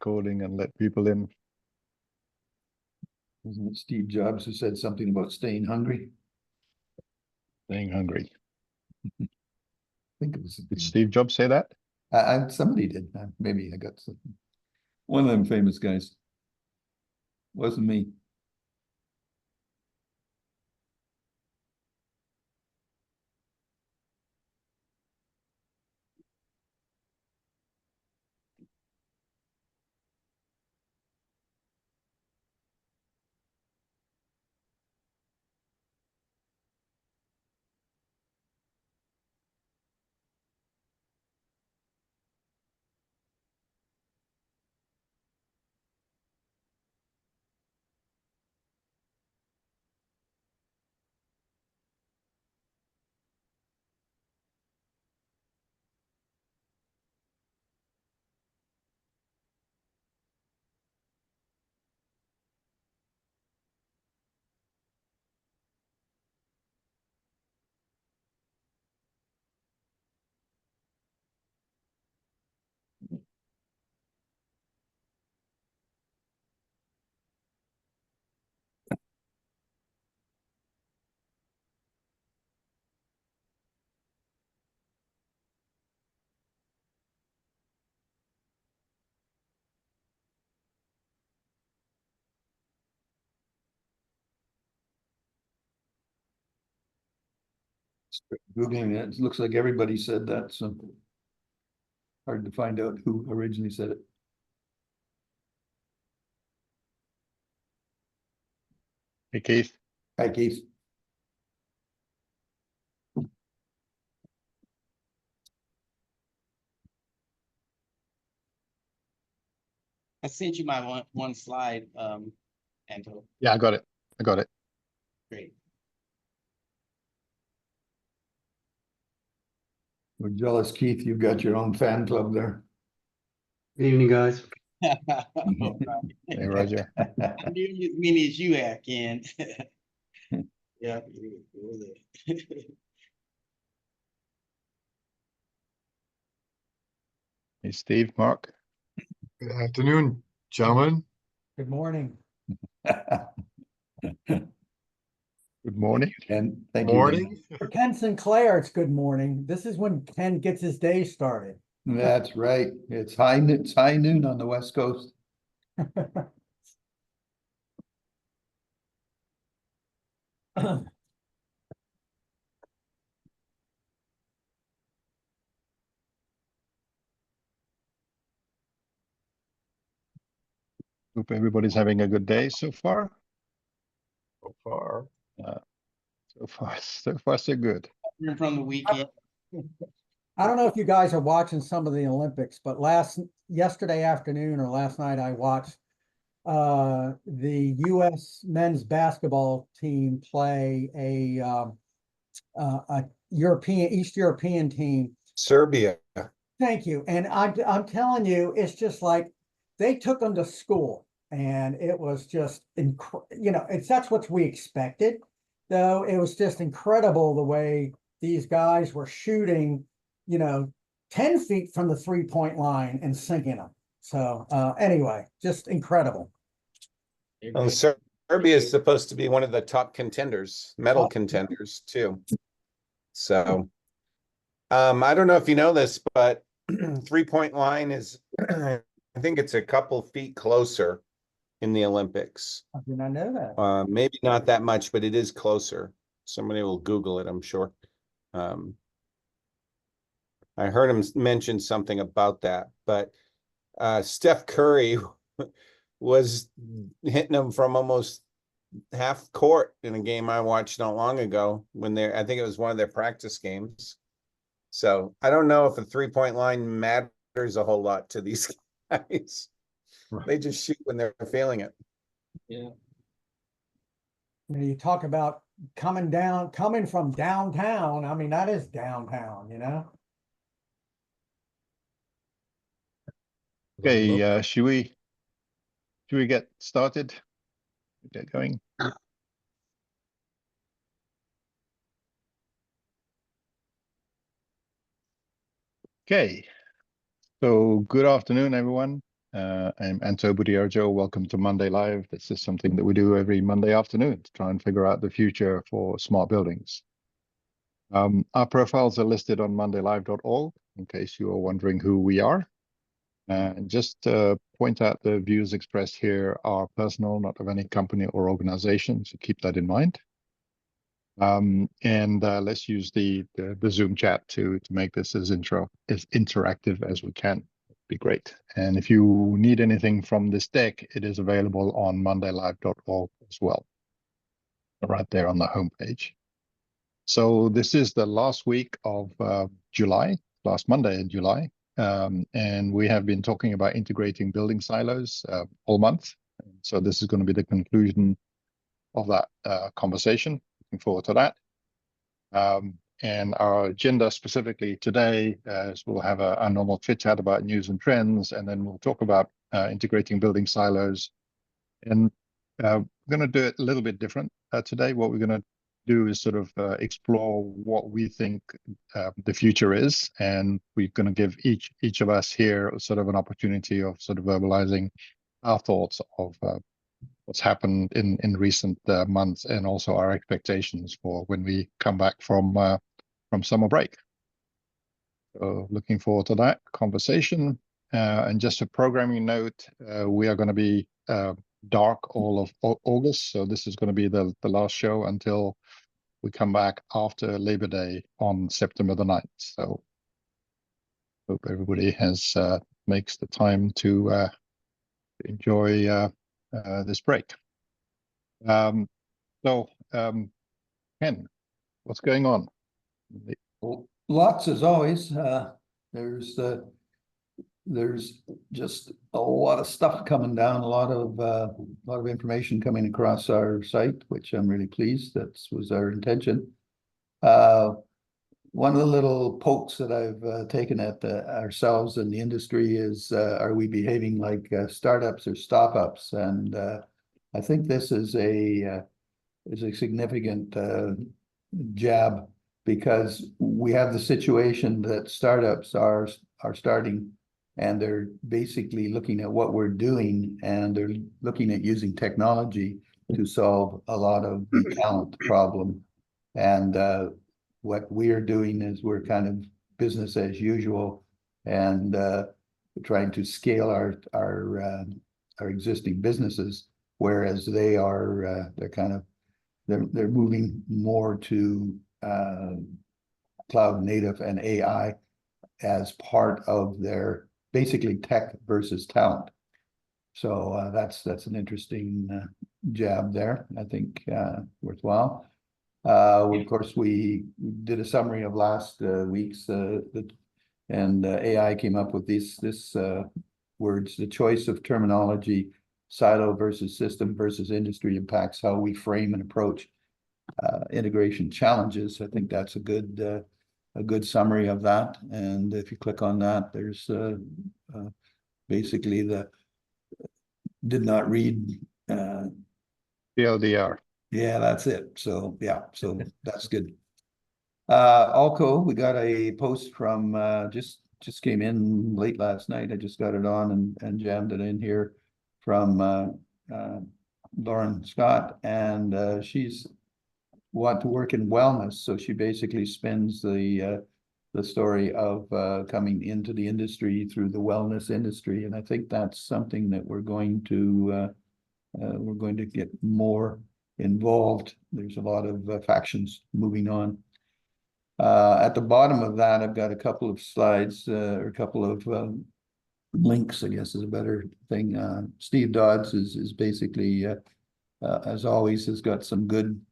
recording and let people in. Wasn't it Steve Jobs who said something about staying hungry? Staying hungry. I think it was. Did Steve Jobs say that? Somebody did. Maybe I got something. One of them famous guys. Wasn't me. Googling it, it looks like everybody said that, so hard to find out who originally said it. Hey, Keith. Hi, Keith. I sent you my one slide, Anto. Yeah, I got it. I got it. Great. We're jealous, Keith. You've got your own fan club there. Good evening, guys. All Hey, Roger. right. Nearly as many as you have, Ken. Yeah. Hey, Steve, Mark. Good afternoon, gentlemen. Good morning. Good morning. And thank you. Morning. For Ken Sinclair, it's good morning. This is when Ken gets his day started. That's right. It's high noon on the West Coast. Hope everybody's having a good day so far. So far. So far, so good. From the weekend. I don't know if you guys are watching some of the Olympics, but yesterday afternoon or last night I watched the US men's basketball team play a East European team. Serbia. Thank you. And I'm telling you, it's just like they took them to school, and it was just that's what we expected. Though it was just incredible the way these guys were shooting, 10 feet from the 3-point line and sinking them. So anyway, just incredible. Well, Serbia is supposed to be one of the top contenders, medal contenders too. So I don't know if you know this, but 3-point line is, I think it's a couple feet closer in the Olympics. I did not know that. Maybe not that much, but it is closer. Somebody will Google it, I'm sure. I heard him mention something about that, but Steph Curry was hitting him from almost half court in a game I watched not long ago I think it was one of their practice games. So I don't know if a 3-point line matters a whole lot to these guys. Right. They just shoot when they're feeling it. Yeah. You talk about coming from downtown. I mean, that is downtown, Okay, should we get started? Get going. Okay. So good afternoon, everyone. I'm Anto Budiarjo. Welcome to Monday Live. This is something that we do every Monday afternoon to try and figure out the future for smart buildings. Our profiles are listed on mondaylive.org in case you are wondering who we are. And just point out the views expressed here are personal, not of any company or organization, so keep that in mind. Let's use the Zoom chat to make this as interactive as we can. Be great. And if you need anything from this deck, it is available on mondaylive.org as well, right there on the homepage. So this is the last week of July, last Monday in July, and we have been talking about integrating building silos all month. So this is going to be the conclusion of that conversation. Looking forward to that. And our agenda specifically today is we'll have a normal chit chat about news and trends, and then we'll talk about integrating building silos. And we're going to do it a little bit different today. What we're going to do is sort of explore what we think the future is, and we're going to give each of us here sort of an opportunity of sort of verbalizing our thoughts of what's happened in recent months, and also our expectations for when we come back from summer break. So looking forward to that conversation. And just a programming note, we are going to be dark all of August. So this is going to be the last show until we come back after Labor Day on September the 9th. So hope everybody makes the time to enjoy this break. Ken, what's going on? Well, lots as always. There's just a lot of stuff coming down, a lot of information coming across our site, which I'm really pleased. That was our intention. One of the little pokes that I've taken at ourselves in the industry is, are we behaving like startups or stop-ups? And I think this is a significant jab, because we have the situation that startups are starting, and they're basically looking at what we're doing, and they're looking at using technology to solve a lot of the talent problem. And what we're doing is we're kind of business as usual, and trying to scale our existing businesses, whereas they're moving more to cloud native and AI as part of their basically tech versus talent. So that's an interesting jab there, I think, worthwhile. Of course, we did a summary of last week's, and AI came up with this words: the choice of terminology, silo versus system versus industry, impacts how we frame and approach integration challenges. I think that's a good summary of that. And if you click on that, there's basically did not read TLDR. Yeah, that's it. So yeah, so that's good. Alco, we got a post from just came in late last night. I just got it on and jammed it in here from Lauren Scott, and she's want to work in wellness. So she basically spins the story of coming into the industry through the wellness industry, and I think that's something that we're going to get more involved. There's a lot of factions moving on. At the bottom of that, I've got a couple of slides, or a couple of links, I guess is a better thing. Steve Dodds is basically, as always, has got some good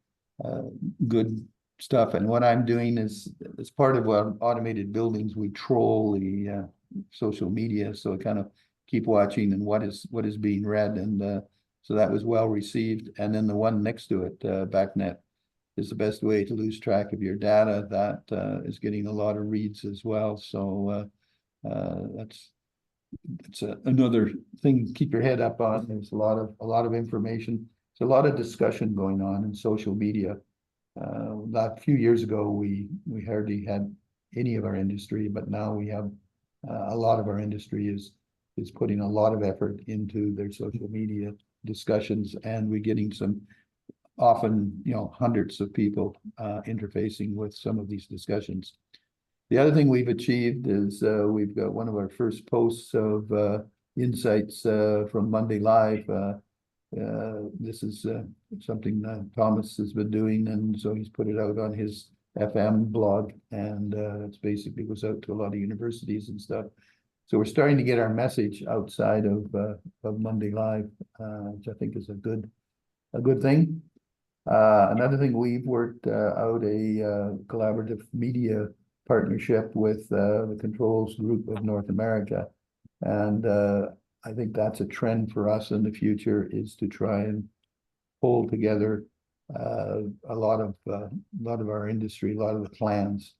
stuff. And what I'm doing is, as part of Automated Buildings, we troll the social media, so I kind of keep watching and what is being read, and so that was well received. And then the one next to it, BACnet is the best way to lose track of your data. That is getting a lot of reads as well. So that's another thing to keep your head up on. There's a lot of information. There's a lot of discussion going on in social media. A few years ago, we hardly had any of our industry, but now we have a lot of our industry is is putting a lot of effort into their social media discussions, and we're getting some often, hundreds of people interfacing with some of these discussions. The other thing we've achieved is we've got one of our first posts of insights from Monday Live. This is something Thomas has been doing, and so he's put it out on his FM blog, and it's basically goes out to a lot of universities and stuff. So we're starting to get our message outside of Monday Live, which I think is a good thing. Another thing, we've worked out a collaborative media partnership with the Controls Group of North America, and I think that's a trend for us in the future, is to try and pull together a lot of our industry, a lot of the clans.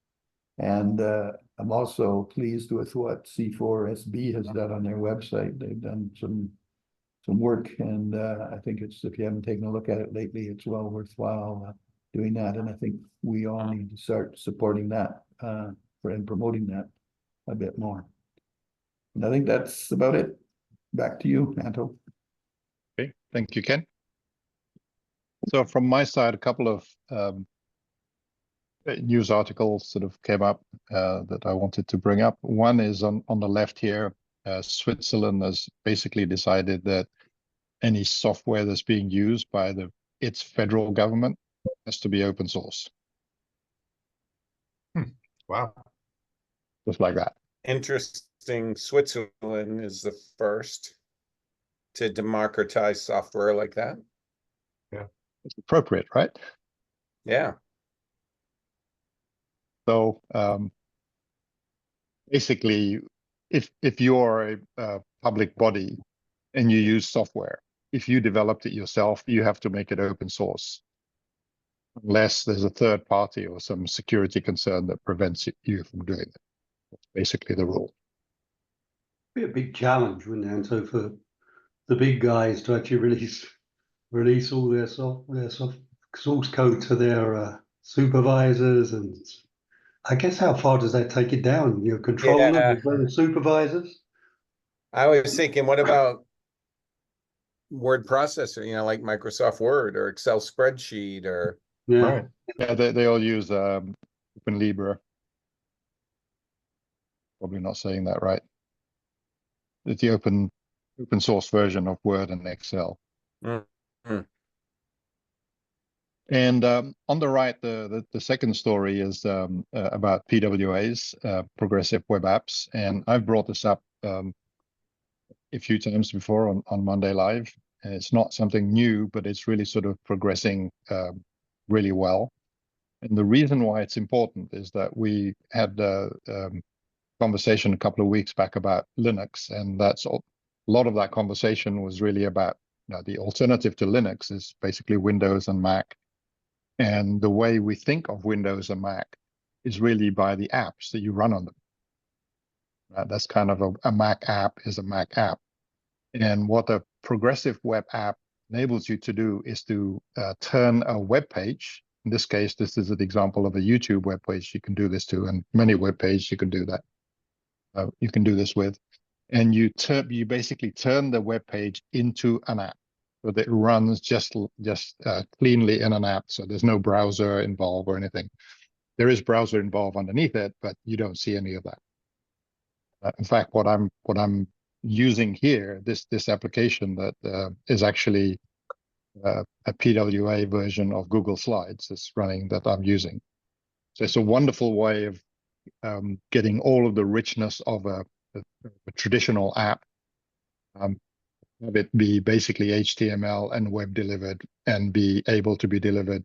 And I'm also pleased with what C4SB has done on their website. They've done some work, and I think it's, if you haven't taken a look at it lately, it's well worthwhile doing that. And I think we all need to start supporting that and promoting that a bit more. And I think that's about it. Back to you, Anto. Okay, thank you, Ken. So from my side, a couple of news articles sort of came up that I wanted to bring up. One is on the left here. Switzerland has basically decided that any software that's being used by its federal government has to be open source. Wow. Just like that. Interesting. Switzerland is the first to democratize software like that. It's appropriate, right? Yeah. So basically, if you're a public body and you use software, if you developed it yourself, you have to make it open source, unless there's a third party or some security concern that prevents you from doing it. That's basically the rule. Be a big challenge, wouldn't it, Anto, for the big guys to actually release all their source code to their supervisors, and I guess how far does that take it down? Your controllers Yeah. as well as supervisors? I was thinking, what about word processor, like Microsoft Word or Excel spreadsheet or Yeah. Right. Yeah, they all use OpenLibra. Probably not saying that right. It's the open source version of Word and Excel. Mm. And on the right, the second story is about PWAs, Progressive Web Apps. And I've brought this up a few times before on Monday Live. And it's not something new, but it's really sort of progressing really well. And the reason why it's important is that we had a conversation a couple of weeks back about Linux, and a lot of that conversation was really about the alternative to Linux is basically Windows and Mac. And the way we think of Windows and Mac is really by the apps that you run on them. That's kind of a Mac app is a Mac app. And what a progressive web app enables you to do is to turn a web page. In this case, this is an example of a YouTube web page. You can do this to, and many web pages you can do that. You can do this with, and you basically turn the web page into an app, so that it runs just cleanly in an app. So there's no browser involved or anything. There is browser involved underneath it, but you don't see any of that. In fact, what I'm using here, this application that is actually a PWA version of Google Slides that's running that I'm using. So it's a wonderful way of getting all of the richness of a traditional app, have it be basically HTML and web delivered, and be able to be delivered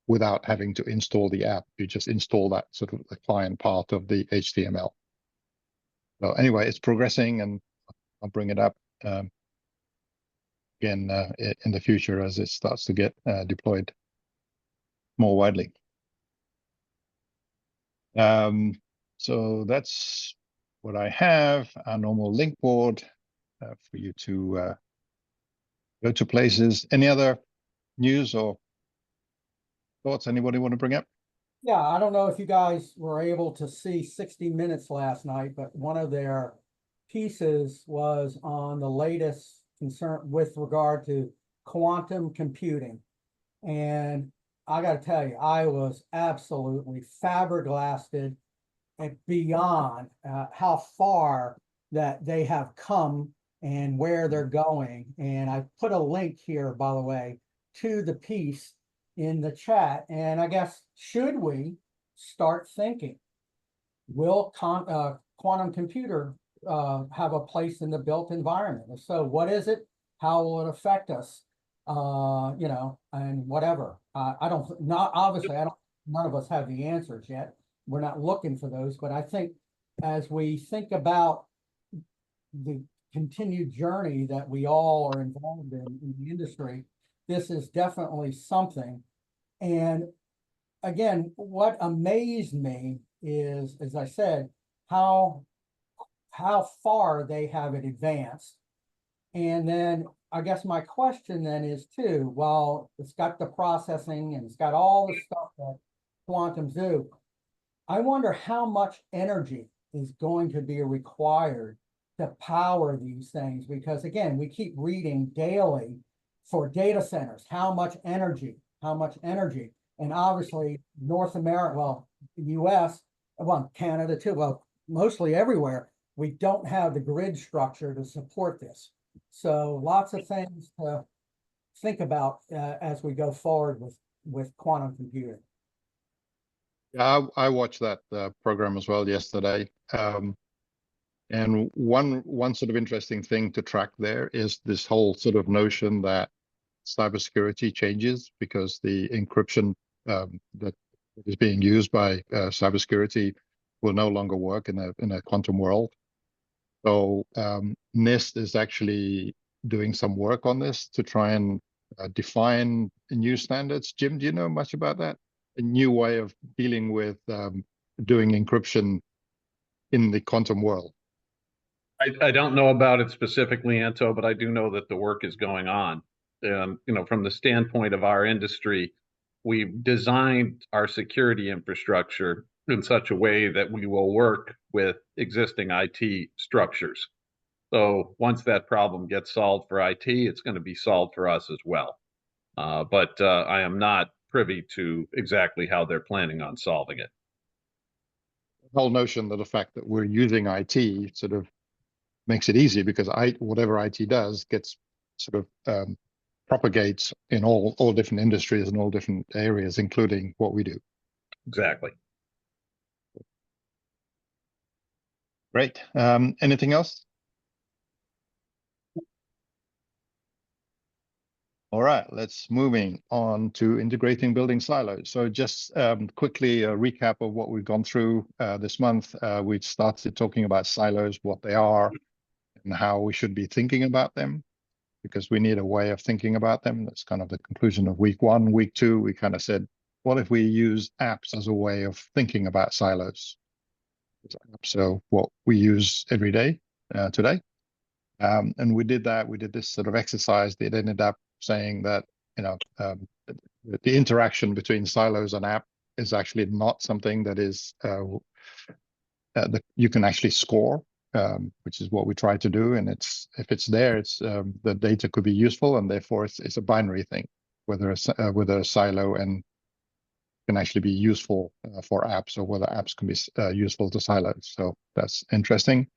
without having to install the app. You just install that sort of the client part of the HTML. So anyway, it's progressing, and I'll bring it up again in the future as it starts to get deployed more widely. So that's what I have, our normal link board for you to go to places. Any other news or thoughts anybody want to bring up? Yeah, I don't know if you guys were able to see 60 Minutes last night, but one of their pieces was on the latest concern with regard to quantum computing. And I gotta tell you, I was absolutely flabbergasted and beyond how far that they have come and where they're going. And I put a link here, by the way, to the piece in the chat. And I guess, should we start thinking, will quantum computer have a place in the built environment? If so, what is it? How will it affect us? You know, and whatever. Obviously, none of us have the answers yet. We're not looking for those, but I think as we think about the continued journey that we all are involved in the industry, this is definitely something. And again, what amazed me is, as I said, how far they have it advanced. And then I guess my question then is too, while it's got the processing and it's got all the stuff that quantums do, I wonder how much energy is going to be required to power these things, because again, we keep reading daily for data centers, how much energy, and obviously North America, well, the US, well, Canada too, well, mostly everywhere, we don't have the grid structure to support this. So lots of things to think about as we go forward with quantum computing. Yeah, I watched that program as well yesterday. And one sort of interesting thing to track there is this whole sort of notion that cybersecurity changes because the encryption that is being used by cybersecurity will no longer work in a quantum world. So NIST is actually doing some work on this to try and define new standards. Jim, do you know much about that? A new way of dealing with doing encryption in the quantum world. I don't know about it specifically, Anto, but I do know that the work is going on. You know, from the standpoint of our industry, we've designed our security infrastructure in such a way that we will work with existing IT structures. So once that problem gets solved for IT, it's going to be solved for us as well. But I am not privy to exactly how they're planning on solving it. The whole notion that the fact that we're using IT sort of makes it easy because whatever IT does gets sort of propagates in all different industries and all different areas, including what we do. Exactly. Great. Anything else? All right, let's moving on to integrating building silos. So just quickly a recap of what we've gone through this month. We started talking about silos, what they are, and how we should be thinking about them, because we need a way of thinking about them. That's kind of the conclusion of week one. Week two, we kind of said, what if we use apps as a way of thinking about silos? So what we use every day today. And we did that. We did this sort of exercise that ended up saying that, you know, the interaction between silos and app is actually not something that is that you can actually score, which is what we try to do. And if it's there, it's the data could be useful, and therefore it's a binary thing, whether a silo and can actually be useful for apps, or whether apps can be useful to silos. So that's interesting.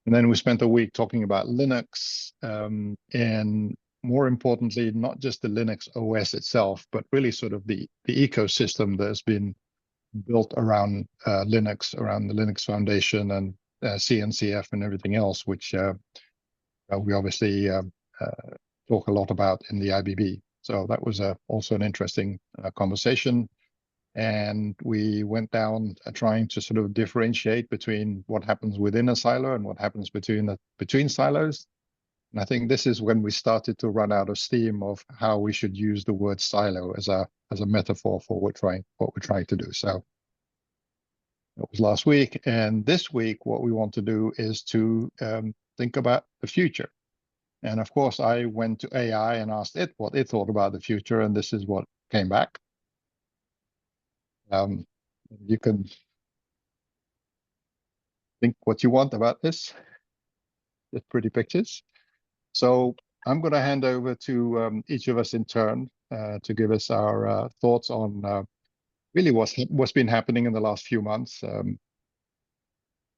And then we spent a week talking about Linux, and more importantly, not just the Linux OS itself, but really sort of the ecosystem that's been built around Linux, around the Linux Foundation and CNCF and everything else, which we obviously talk a lot about in the IBB. So that was also an interesting conversation. And we went down trying to sort of differentiate between what happens within a silo and what happens between silos. And I think this is when we started to run out of steam of how we should use the word silo as a metaphor for what we're trying to do. So that was last week. And this week, what we want to do is to think about the future. And of course, I went to AI and asked it what it thought about the future, and this is what came back. You can think what you want about this. the pretty pictures. So I'm going to hand over to each of us in turn to give us our thoughts on really what's been happening in the last few months,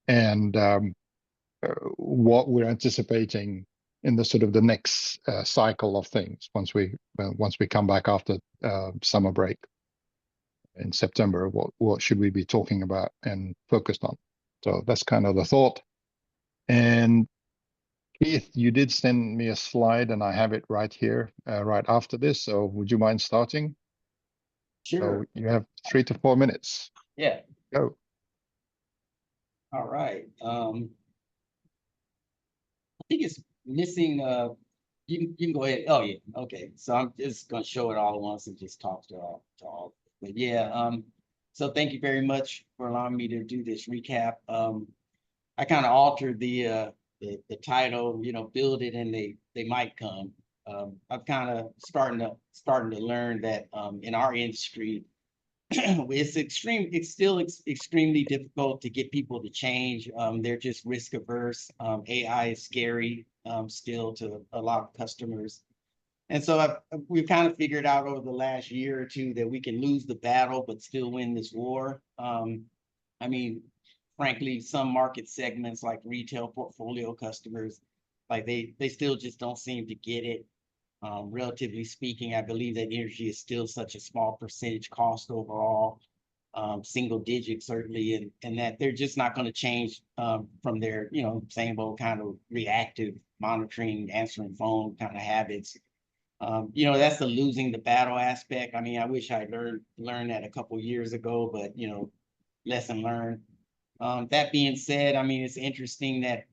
and what we're anticipating in the sort of the next cycle of things once we come back after summer break in September. What should we be talking about and focused on? So that's kind of the thought. And Keith, you did send me a slide, and I have it right here, right after this. So would you mind starting? Sure. So you have 3 to 4 minutes. Yeah. Go. All right. I think it's missing. You can go ahead. Oh yeah. Okay. So I'm just gonna show it all at once and just talk to all. But yeah. So thank you very much for allowing me to do this recap. I kind of altered the title. You know, build it and they might come. I'm kind of starting to learn that in our industry, it's still extremely difficult to get people to change. They're just risk averse. AI is scary still to a lot of customers. And so we've kind of figured out over the last year or two that we can lose the battle, but still win this war. I mean, frankly, some market segments like retail portfolio customers, like they still just don't seem to get it. Relatively speaking, I believe that energy is still such a small percentage cost overall, single digit certainly, and that they're just not going to change from their, same old kind of reactive monitoring, answering phone kind of habits. That's the losing the battle aspect. I mean, I wish I learned that a couple years ago, but lesson learned. That being said, I mean, it's interesting that,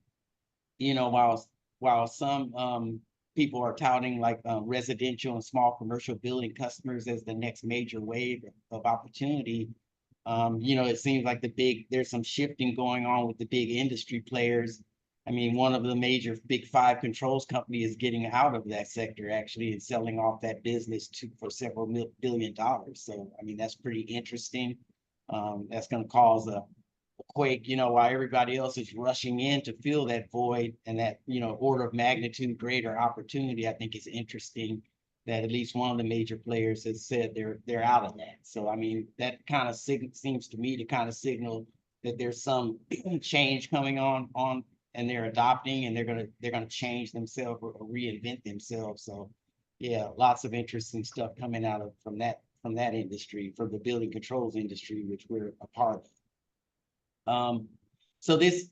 while some people are touting like residential and small commercial building customers as the next major wave of opportunity, it seems like there's some shifting going on with the big industry players. I mean, one of the major big 5 controls company is getting out of that sector actually and selling off that business for several $billion. So, I mean, that's pretty interesting. That's going to cause a quake, while everybody else is rushing in to fill that void and that, order of magnitude greater opportunity. I think it's interesting that at least one of the major players has said they're out of that. So, I mean, that kind of seems to me to kind of signal that there's some change coming on and they're adopting and they're gonna change themselves or reinvent themselves. So yeah, lots of interesting stuff coming out from that industry, from the building controls industry, which we're a part of. So this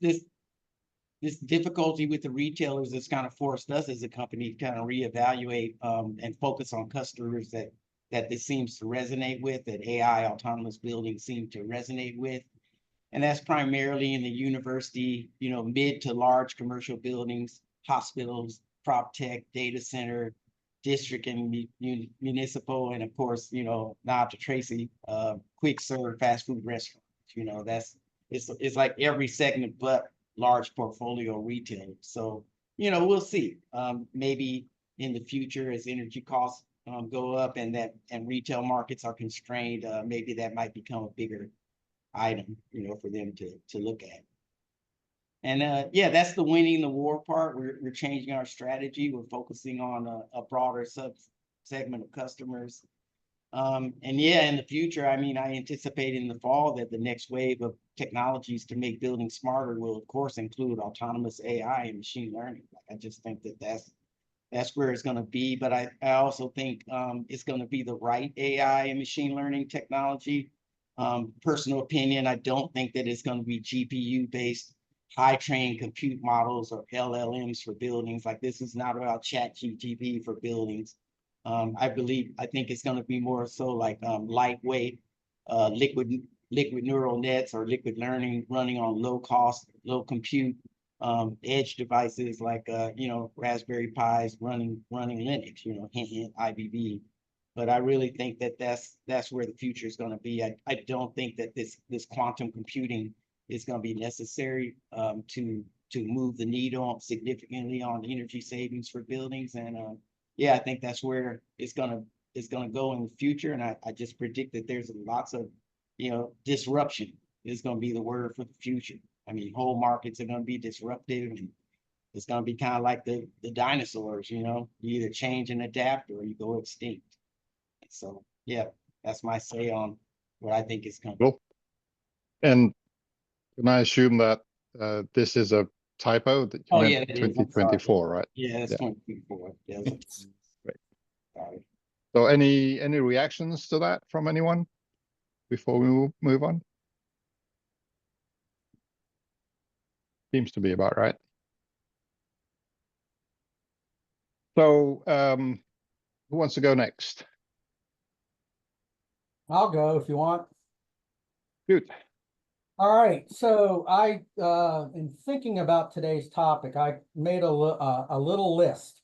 difficulty with the retailers has kind of forced us as a company to kind of reevaluate and focus on customers that this seems to resonate with, that AI autonomous buildings seem to resonate with. And that's primarily in the university, mid to large commercial buildings, hospitals, prop tech, data center, district and municipal, and of course, now to Tracy, quick serve fast food restaurants. It's like every segment but large portfolio retailers. So, we'll see. Maybe in the future as energy costs go up and retail markets are constrained, maybe that might become a bigger item, for them to look at. And that's the winning the war part. We're changing our strategy. We're focusing on a broader segment of customers. In the future, I mean, I anticipate in the fall that the next wave of technologies to make buildings smarter will, of course, include autonomous AI and machine learning. I just think that's where it's going to be. But I also think it's going to be the right AI and machine learning technology. Personal opinion, I don't think that it's going to be GPU-based high trained compute models or LLMs for buildings. Like, this is not about ChatGPT for buildings. I think it's going to be more so like lightweight, liquid neural nets or liquid learning running on low cost, low compute edge devices like Raspberry Pis running Linux, hint IBM. But I really think that that's where the future is going to be. I don't think that this quantum computing is going to be necessary to move the needle significantly on energy savings for buildings. And I think that's where it's gonna go in the future. And I just predict that there's lots of disruption is going to be the word for the future. I mean, whole markets are going to be disruptive, and it's gonna be kind of like the dinosaurs, you know, you either change and adapt or you go extinct. So, yeah, that's my say on what I think is coming. Cool. And can I assume that this is a typo that you Oh, meant yeah, it is. I'm sorry. 2024, right? Yeah, it's Yeah. 2024. Yeah, Great. sorry. So any reactions to that from anyone before we move on? Seems to be about right. So who wants to go next? I'll go if you want. Good. All right, so in thinking about today's topic, I made a little list.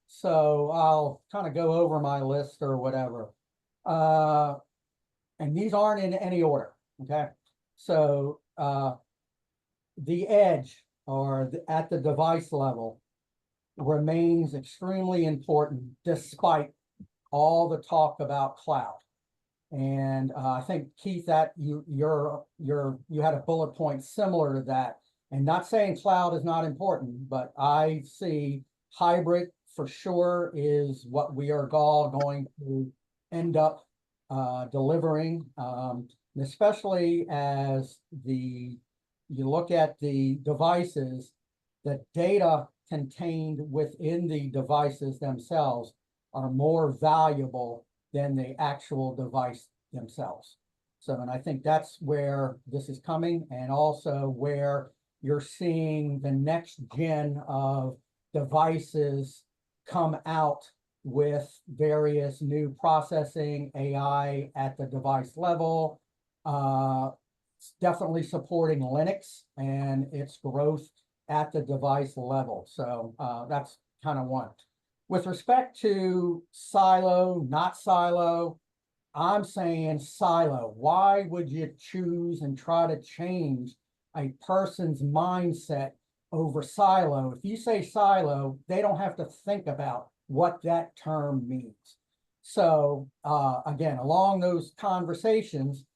So I'll kind of go over my list or whatever. And these aren't in any order, okay? So the edge or at the device level remains extremely important despite all the talk about cloud. And I think Keith, that you had a bullet point similar to that. And not saying cloud is not important, but I see hybrid for sure is what we are all going to end up delivering, especially as you look at the devices, the data contained within the devices themselves are more valuable than the actual device themselves. So, and I think that's where this is coming, and also where you're seeing the next gen of devices come out with various new processing, AI at the device level. It's definitely supporting Linux and its growth at the device level. So that's kind of one. With respect to silo, not silo, I'm saying silo. Why would you choose and try to change a person's mindset over silo? If you say silo, they don't have to think about what that term means. So again, along those conversations,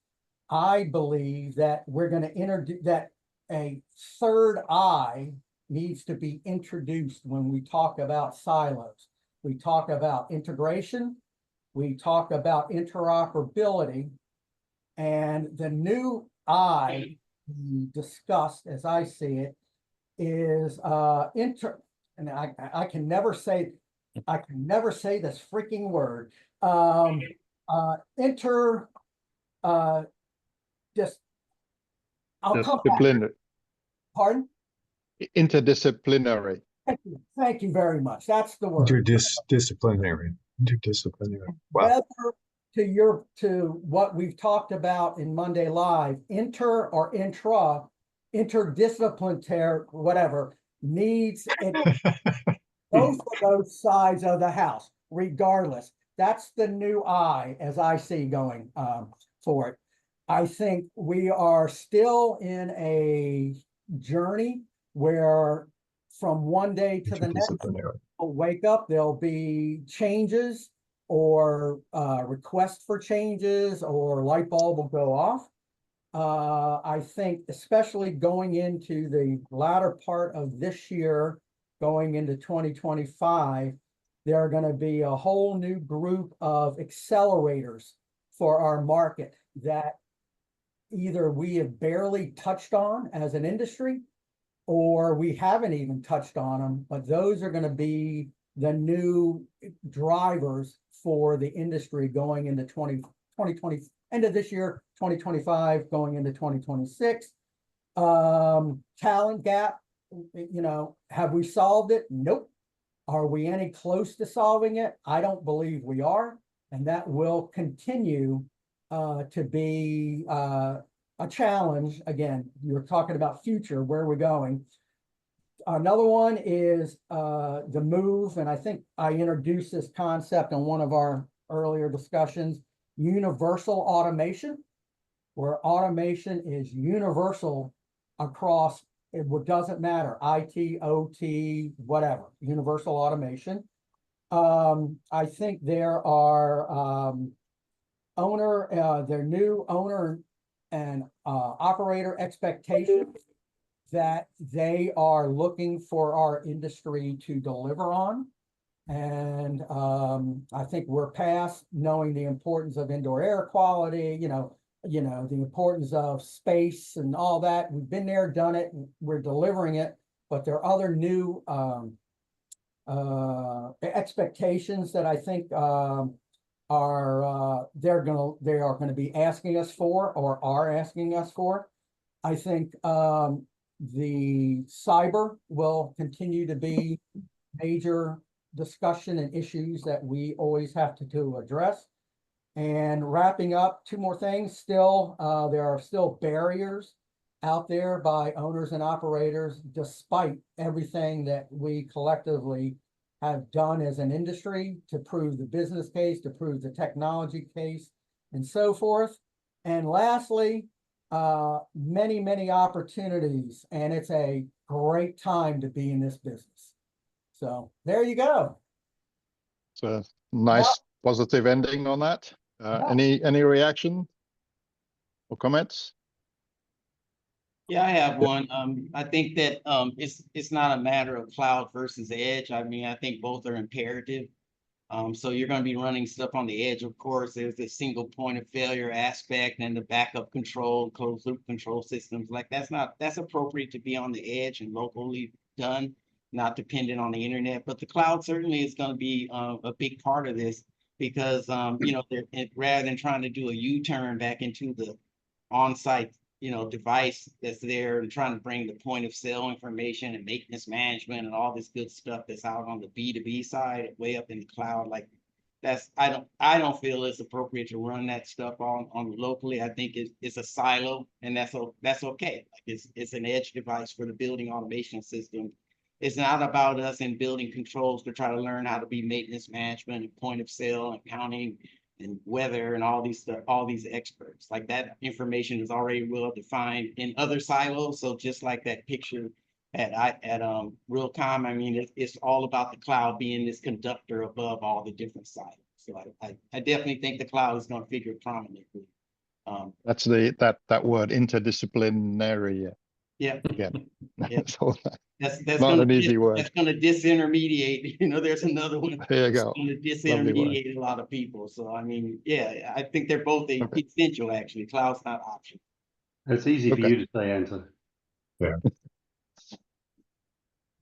I believe that we're going to introduce that a third eye needs to be introduced when we talk about silos. We talk about integration, we talk about interoperability, and the new eye discussed, as I see it, is and I can never say this freaking word. Just I'll come back. Disciplinary. Pardon? Interdisciplinary. Thank you very much. That's the word. Interdisciplinary. Wow. Whether to what we've talked about in Monday Live, inter or intra, interdisciplinary, whatever, needs it, both of those sides of the house, regardless. That's the new eye as I see going for it. I think we are still in a journey where from one day to the next, we'll wake up, there'll be changes or requests for changes or light bulb will go off. I think especially going into the latter part of this year, going into 2025, there are going to be a whole new group of accelerators for our market that either we have barely touched on as an industry, or we haven't even touched on them, but those are going to be the new drivers for the industry going into 2020, end of this year, 2025, going into 2026. Talent gap, have we solved it? Nope. Are we any close to solving it? I don't believe we are. And that will continue to be a challenge. Again, you're talking about future, where we're going. Another one is the move, and I think I introduced this concept in one of our earlier discussions, universal automation, where automation is universal across, it doesn't matter, IT, OT, whatever, universal automation. I think there are their new owner and operator expectations that they are looking for our industry to deliver on. And I think we're past knowing the importance of indoor air quality, the importance of space and all that. We've been there, done it, we're delivering it, but there are other new expectations that I think they are gonna be asking us for, or are asking us for. I think the cyber will continue to be major discussion and issues that we always have to address. And wrapping up, two more things. Still, there are still barriers out there by owners and operators, despite everything that we collectively have done as an industry to prove the business case, to prove the technology case, and so forth. And lastly, many, many opportunities, and it's a great time to be in this business. So there you go. It's a nice positive ending on that. Any reaction or comments? Yeah, I have one. I think that it's not a matter of cloud versus edge. I mean, I think both are imperative. So you're going to be running stuff on the edge, of course. There's the single point of failure aspect and the backup control, closed loop control systems. Like that's appropriate to be on the edge and locally done, not dependent on the internet. But the cloud certainly is going to be a big part of this because rather than trying to do a U-turn back into the on-site device that's there and trying to bring the point of sale information and maintenance management and all this good stuff that's out on the B2B side, way up in the cloud. Like I don't feel it's appropriate to run that stuff on locally. I think it's a silo, and that's okay. Like it's an edge device for the building automation system. It's not about us in building controls to try to learn how to be maintenance management and point of sale and accounting and weather and all these experts. Like that information is already well defined in other silos. So just like that picture at Realcomm, I mean, it's all about the cloud being this conductor above all the different silos. So I definitely think the cloud is going to figure prominently. That's that word, interdisciplinary. Yeah. Again. Yeah. So That's not an easy word. That's going to disintermediate. There's another one. There you go. Going to disintermediate a lot of people. So I mean, yeah, I think they're both essential. Actually, cloud's not optional. It's easy for you to say, Anto. Yeah.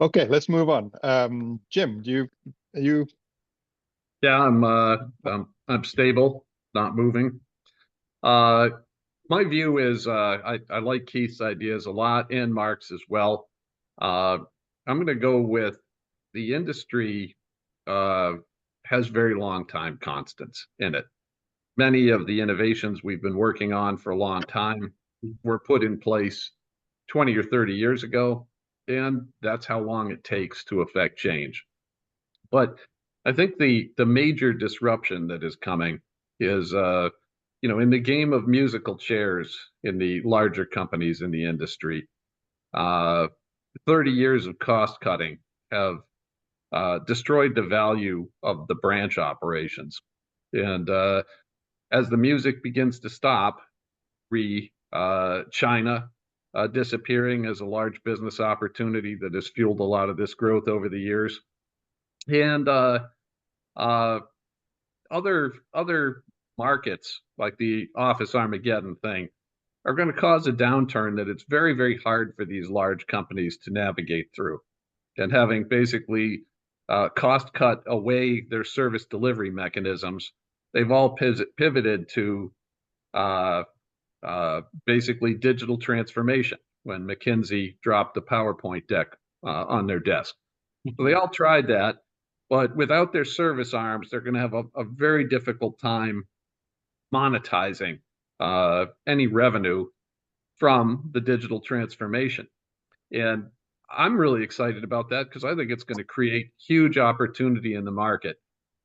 Okay, let's move on. Jim, are you? Yeah, I'm stable, not moving. My view is I like Keith's ideas a lot and Mark's as well. I'm going to go with the industry has very long time constants in it. Many of the innovations we've been working on for a long time were put in place 20 or 30 years ago, and that's how long it takes to affect change. But I think the major disruption that is coming is in the game of musical chairs in the larger companies in the industry, 30 years of cost cutting have destroyed the value of the branch operations. And as the music begins to stop, China disappearing as a large business opportunity that has fueled a lot of this growth over the years, and other markets like the Office Armageddon thing are going to cause a downturn that it's very, very hard for these large companies to navigate through. And having basically cost cut away their service delivery mechanisms, they've all pivoted to basically digital transformation when McKinsey dropped the PowerPoint deck on their desk. So they all tried that, but without their service arms, they're going to have a very difficult time monetizing any revenue from the digital transformation. And I'm really excited about that because I think it's going to create huge opportunity in the market.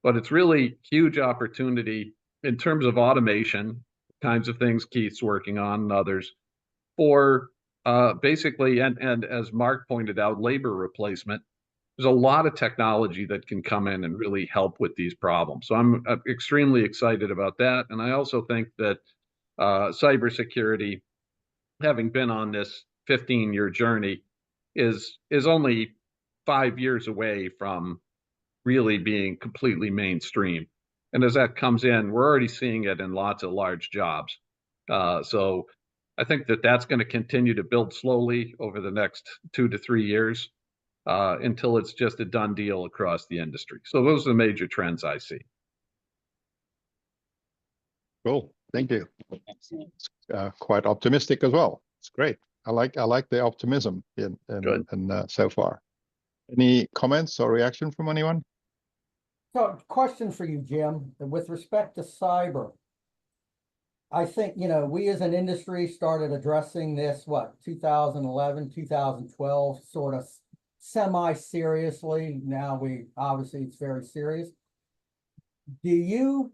But it's really huge opportunity in terms of automation, kinds of things Keith's working on and others, for basically, and as Mark pointed out, labor replacement. There's a lot of technology that can come in and really help with these problems. So I'm extremely excited about that. And I also think that cybersecurity, having been on this 15-year journey is only 5 years away from really being completely mainstream. And as that comes in, we're already seeing it in lots of large jobs. So I think that that's going to continue to build slowly over the next 2 to 3 years until it's just a done deal across the industry. So those are the major trends I see. Cool. Thank you. Excellent. Quite optimistic as well. It's great. I like the optimism in so far. Any comments or reaction from anyone? So, question for you, Jim, with respect to cyber. I think, you know, we as an industry started addressing this, 2011, 2012, sort of semi-seriously. Now obviously it's very serious. Do you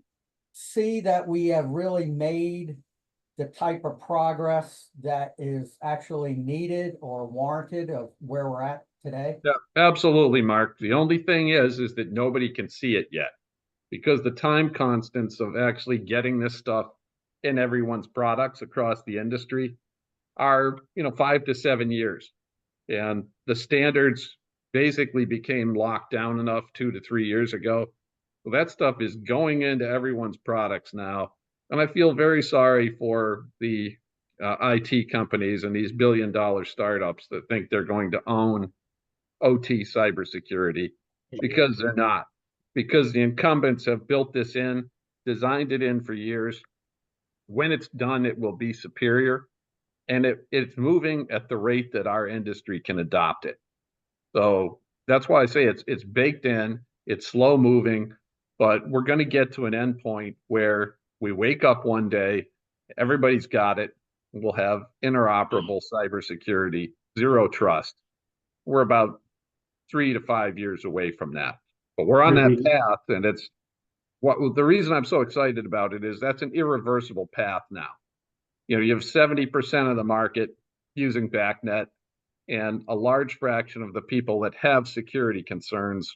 see that we have really made the type of progress that is actually needed or warranted of where we're at today? Yeah, absolutely, Mark. The only thing is that nobody can see it yet because the time constants of actually getting this stuff in everyone's products across the industry are, 5 to 7 years. And the standards basically became locked down enough 2 to 3 years ago. So that stuff is going into everyone's products now. And I feel very sorry for the IT companies and these billion-dollar startups that think they're going to own OT cybersecurity, because they're not. Because the incumbents have built this in, designed it in for years. When it's done, it will be superior. And it's moving at the rate that our industry can adopt it. So that's why I say it's baked in, it's slow moving, but we're going to get to an endpoint where we wake up one day, everybody's got it, and we'll have interoperable cybersecurity, zero trust. We're about 3 to 5 years away from that, but we're on that path. And it's the reason I'm so excited about it is that's an irreversible path now. You have 70% of the market using BACnet, and a large fraction of the people that have security concerns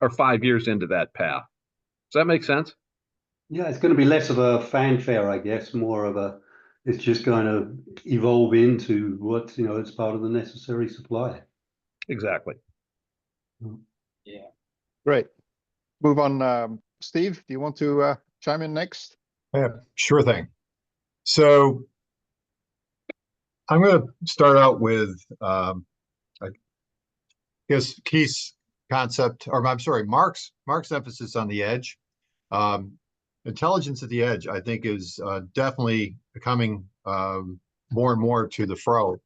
are 5 years into that path. Does that make sense? Yeah, it's going to be less of a fanfare, I guess, more of it's just going to evolve into what, it's part of the necessary supply. Exactly. Yeah. Great. Move on. Steve, do you want to chime in next? Yeah, sure thing. So I'm going to start out with, I guess, Keith's concept, or I'm sorry, Mark's emphasis on the edge. Intelligence at the edge, I think, is definitely coming more and more to the fro,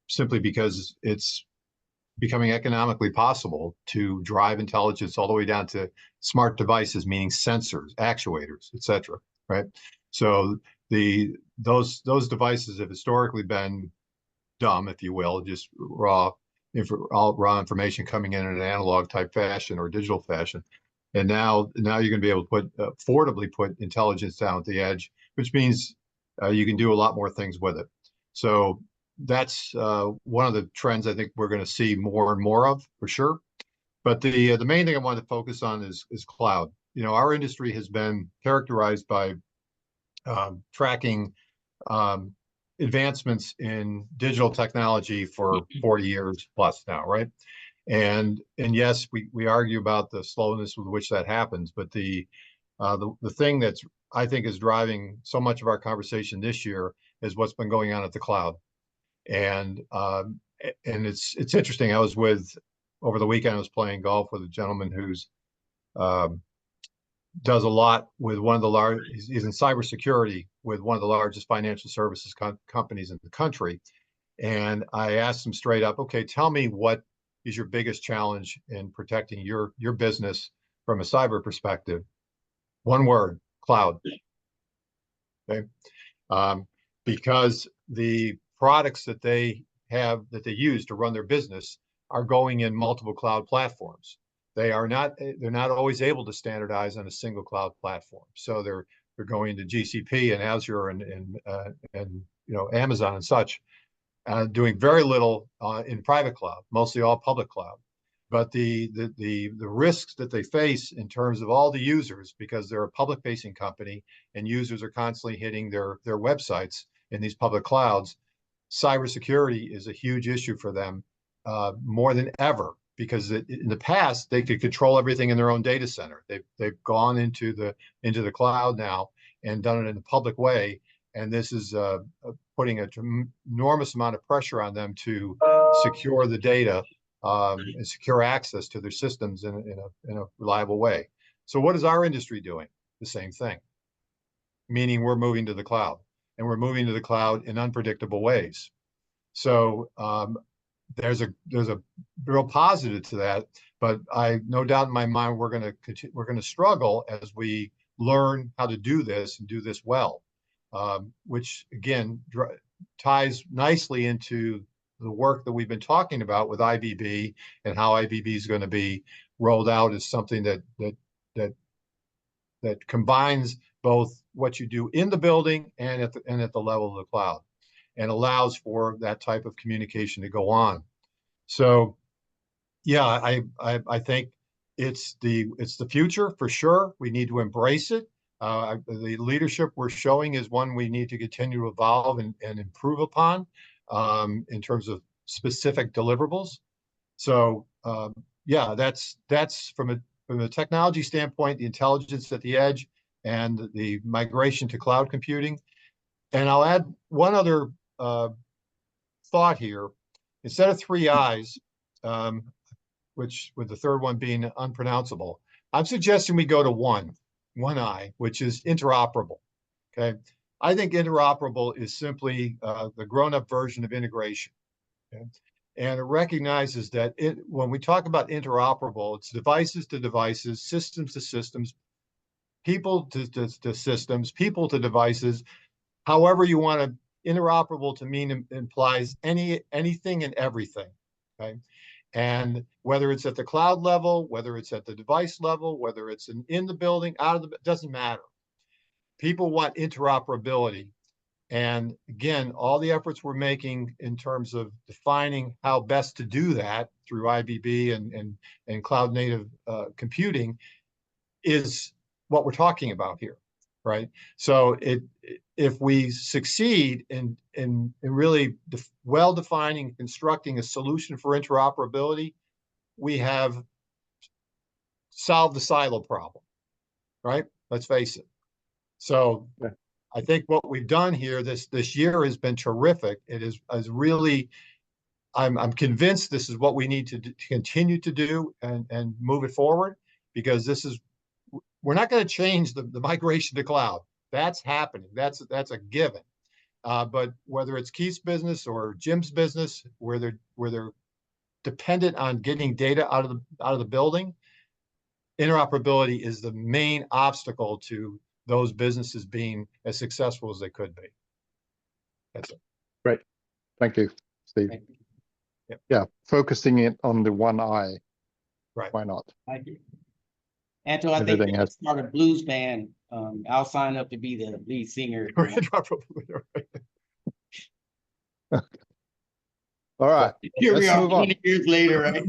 simply because it's becoming economically possible to drive intelligence all the way down to smart devices, meaning sensors, actuators, etc. Right? So those devices have historically been dumb, if you will, just raw information coming in an analog type fashion or digital fashion. And now you're going to be able to affordably put intelligence down at the edge, which means you can do a lot more things with it. So that's one of the trends I think we're going to see more and more of, for sure. But the main thing I wanted to focus on is cloud. Our industry has been characterized by tracking advancements in digital technology for 40 years plus now, right? And yes, we argue about the slowness with which that happens, but the thing that's, I think, is driving so much of our conversation this year is what's been going on at the cloud. And it's interesting. Over the weekend, I was playing golf with a gentleman who's does a lot with one of the he's in cybersecurity with one of the largest financial services companies in the country. And I asked him straight up, okay, tell me what is your biggest challenge in protecting your business from a cyber perspective? One word: cloud. Okay. Because the products that they use to run their business are going in multiple cloud platforms. They're not always able to standardize on a single cloud platform. So they're going to GCP and Azure and Amazon and such, doing very little in private cloud, mostly all public cloud. But the risks that they face in terms of all the users, because they're a public-facing company and users are constantly hitting their websites in these public clouds, cybersecurity is a huge issue for them, more than ever, because in the past they could control everything in their own data center. They've gone into the cloud now and done it in a public way, and this is putting an enormous amount of pressure on them to secure the data and secure access to their systems in a reliable way. So what is our industry doing? The same thing, meaning we're moving to the cloud, and we're moving to the cloud in unpredictable ways. So there's a real positive to that, but I no doubt in my mind we're going to struggle as we learn how to do this and do this well, which again ties nicely into the work that we've been talking about with IBB and how IBB is going to be rolled out as something that combines both what you do in the building and at the level of the cloud, and allows for that type of communication to go on. So, yeah, I think it's the future for sure. We need to embrace it. The leadership we're showing is one we need to continue to evolve and improve upon in terms of specific deliverables. So, yeah, that's from a technology standpoint, the intelligence at the edge and the migration to cloud computing. And I'll add one other thought here. Instead of 3 I's, which with the third one being unpronounceable, I'm suggesting we go to one I, which is interoperable. Okay, I think interoperable is simply the grown-up version of integration. Okay? And it recognizes that when we talk about interoperable, it's devices to devices, systems to systems, people to systems, people to devices. However you want to, interoperable to mean implies anything and everything. Okay, and whether it's at the cloud level, whether it's at the device level, whether it's in the building, out of the, doesn't matter. People want interoperability. And again, all the efforts we're making in terms of defining how best to do that through IBB and cloud native computing is what we're talking about here, right? So if we succeed in really well defining, constructing a solution for interoperability, we have solved the silo problem, right? Let's face it. So yeah. I think what we've done here this year has been terrific. It is really, I'm convinced this is what we need to continue to do and move it forward, because we're not going to change the migration to cloud. That's happening. That's a given. But whether it's Keith's business or Jim's business, where they're dependent on getting data out of the building, interoperability is the main obstacle to those businesses being as successful as they could be. That's it. Great. Thank you, Steve. Thank you. Yep. Yeah, focusing it on the one I. Right. Why not? Thank you. Anto, I think they can start a blues band. I'll sign up to be the lead singer. All right. Here we are 20 years later, right?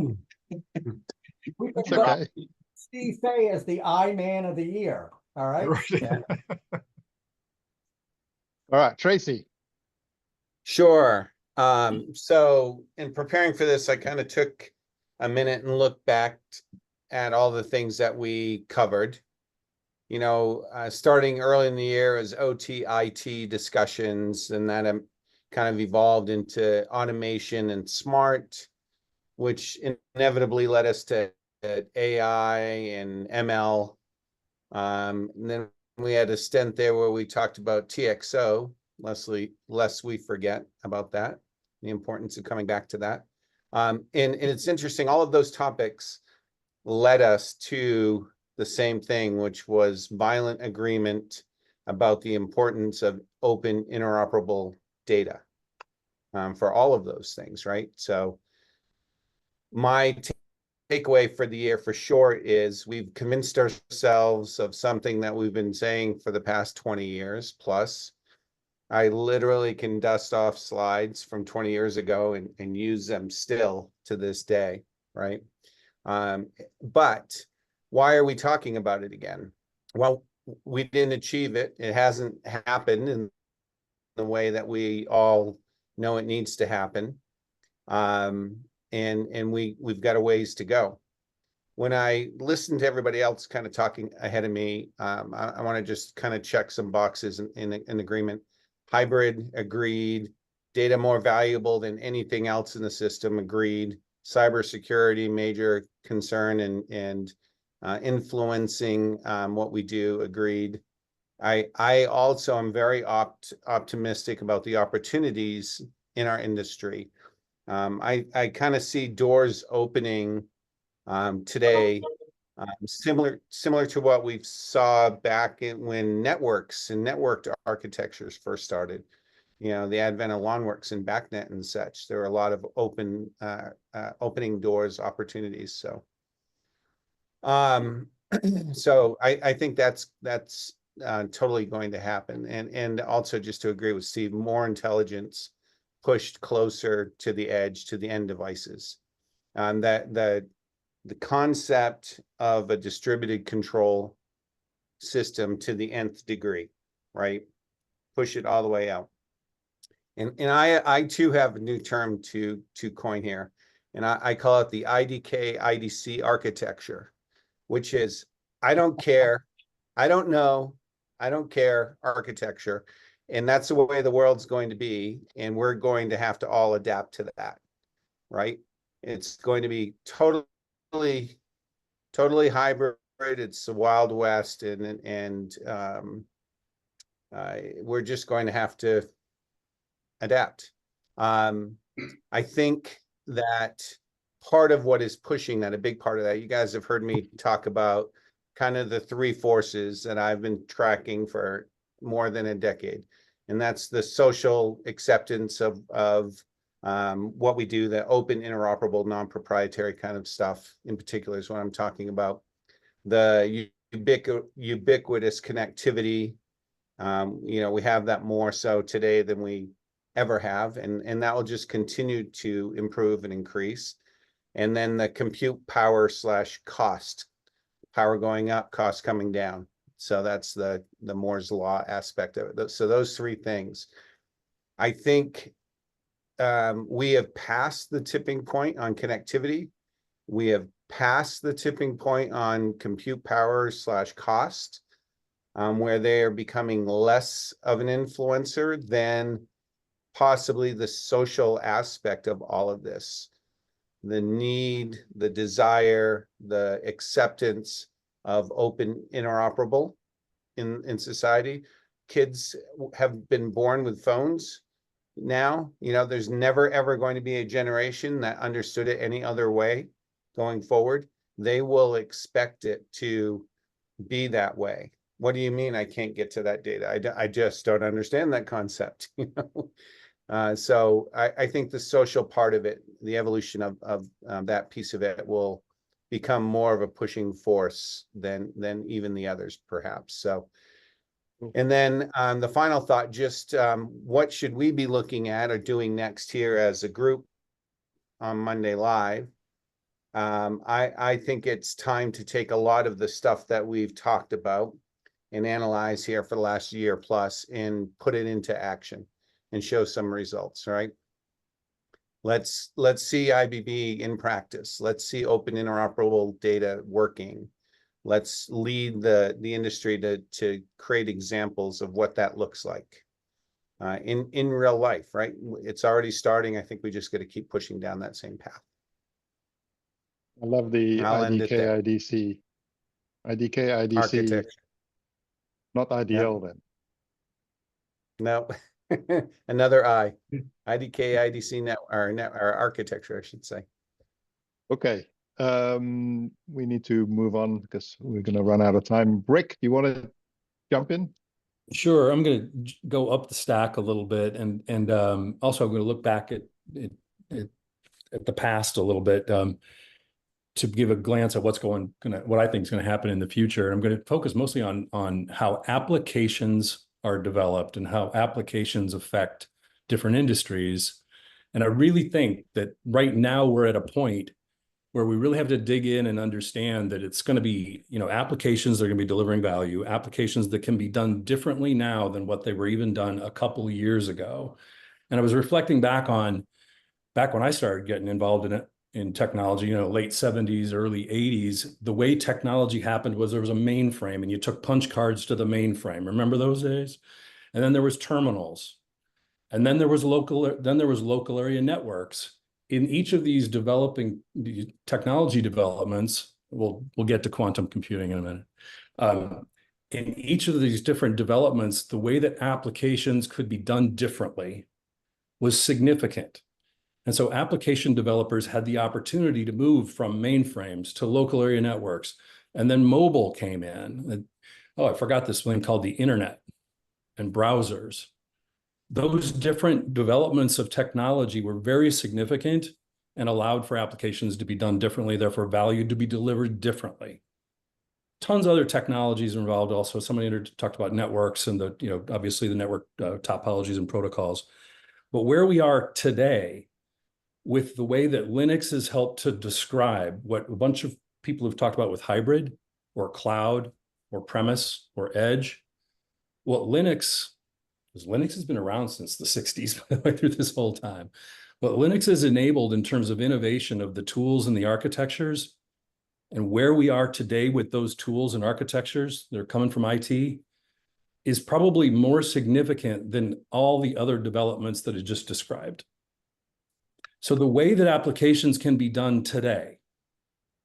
That's okay. Steve Fay is the I Man of the Year. All right. Yeah. All right, Tracy. Sure. So in preparing for this, I kind of took a minute and looked back at all the things that we covered. You know, starting early in the year as OT, IT discussions, and that kind of evolved into automation and smart, which inevitably led us to AI and ML. And then we had a stint there where we talked about TXO, lest we forget about that, the importance of coming back to that. And it's interesting, all of those topics led us to the same thing, which was violent agreement about the importance of open interoperable data for all of those things, right? So my takeaway for the year for sure is we've convinced ourselves of something that we've been saying for the past 20 years plus. I literally can dust off slides from 20 years ago and use them still to this day, right? But why are we talking about it again? Well, we didn't achieve it. It hasn't happened in the way that we all know it needs to happen. And we've got a ways to go. When I listen to everybody else kind of talking ahead of me, I want to just kind of check some boxes in agreement. Hybrid, agreed. Data more valuable than anything else in the system, agreed. Cybersecurity, major concern and influencing what we do, agreed. I also am very optimistic about the opportunities in our industry. I kind of see doors opening today, similar to what we saw back when networks and networked architectures first started. You know, the advent of Lawnworks and BACnet and such. There were a lot of opening doors, opportunities. So, so I think that's totally going to happen. And also just to agree with Steve, more intelligence pushed closer to the edge, to the end devices. That the concept of a distributed control system to the nth degree, right? Push it all the way out. And I too have a new term to coin here, and I call it the IDK IDC architecture, which is I don't care, I don't know, I don't care architecture. And that's the way the world's going to be. And we're going to have to all adapt to that, right? It's going to be totally hybrid. It's the Wild West, and we're just going to have to adapt. I think that part of what is pushing that, a big part of that, you guys have heard me talk about kind of the three forces that I've been tracking for more than a decade. And that's the social acceptance of what we do, the open, interoperable, non-proprietary kind of stuff in particular is what I'm talking about. The ubiquitous connectivity, you know, we have that more so today than we ever have, and that will just continue to improve and increase. And then the compute power / cost, power going up, cost coming down. So that's the Moore's law aspect of it. So those three things, I think we have passed the tipping point on connectivity. We have passed the tipping point on compute power / cost, where they are becoming less of an influencer than possibly the social aspect of all of this. The need, the desire, the acceptance of open, interoperable in society. Kids have been born with phones now. You know, there's never ever going to be a generation that understood it any other way going forward. They will expect it to be that way. What do you mean I can't get to that data? I just don't understand that concept, you know? So I think the social part of it, the evolution of that piece of it will become more of a pushing force than even the others, perhaps. So, and then the final thought, just what should we be looking at or doing next here as a group on Monday Live? I think it's time to take a lot of the stuff that we've talked about and analyze here for the last year plus and put it into action and show some results, right? Let's see IBB in practice. Let's see open interoperable data working. Let's lead the industry to create examples of what that looks like in real life, right? It's already starting. I think we just got to keep pushing down that same path. I love the I'll end it there. IDK IDC Architecture. not IDL then. No, another I. IDK IDC net or architecture, I should say. Okay, we need to move on because we're going to run out of time. Rick, do you want to jump in? Sure, I'm going to go up the stack a little bit, and also I'm going to look back at the past a little bit to give a glance at what I think is going to happen in the future. I'm going to focus mostly on how applications are developed and how applications affect different industries. And I really think that right now we're at a point where we really have to dig in and understand that it's going to be, applications that are going to be delivering value, applications that can be done differently now than what they were even done a couple of years ago. And I was reflecting back when I started getting involved in it, in technology, you know, late 70s, early 80s, the way technology happened was there was a mainframe and you took punch cards to the mainframe. Remember those days? And then there was terminals. And then there was local area networks. In each of these technology developments, we'll get to quantum computing in a minute. In each of these different developments, the way that applications could be done differently was significant. And so application developers had the opportunity to move from mainframes to local area networks. And then mobile came in. Oh, I forgot this thing called the internet and browsers. Those different developments of technology were very significant and allowed for applications to be done differently, therefore value to be delivered differently. Tons of other technologies involved also. Somebody talked about networks and obviously the network topologies and protocols. But where we are today, with the way that Linux has helped to describe what a bunch of people have talked about with hybrid or cloud or premise or edge, what Linux has been around since the 60s, by the way, through this whole time. What Linux has enabled in terms of innovation of the tools and the architectures, and where we are today with those tools and architectures that are coming from IT, is probably more significant than all the other developments that I just described. So the way that applications can be done today,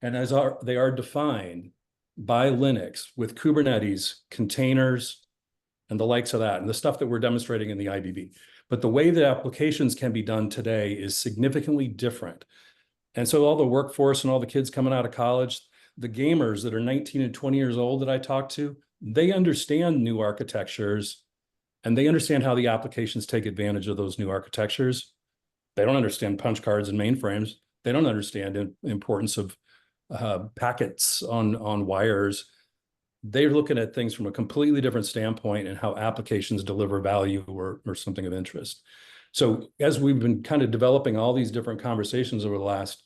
and they are defined by Linux with Kubernetes, containers, and the likes of that, and the stuff that we're demonstrating in the IBB. But the way that applications can be done today is significantly different. And so all the workforce and all the kids coming out of college, the gamers that are 19 and 20 years old that I talk to, they understand new architectures and they understand how the applications take advantage of those new architectures. They don't understand punch cards and mainframes. They don't understand the importance of packets on wires. They're looking at things from a completely different standpoint and how applications deliver value or something of interest. So as we've been kind of developing all these different conversations over the last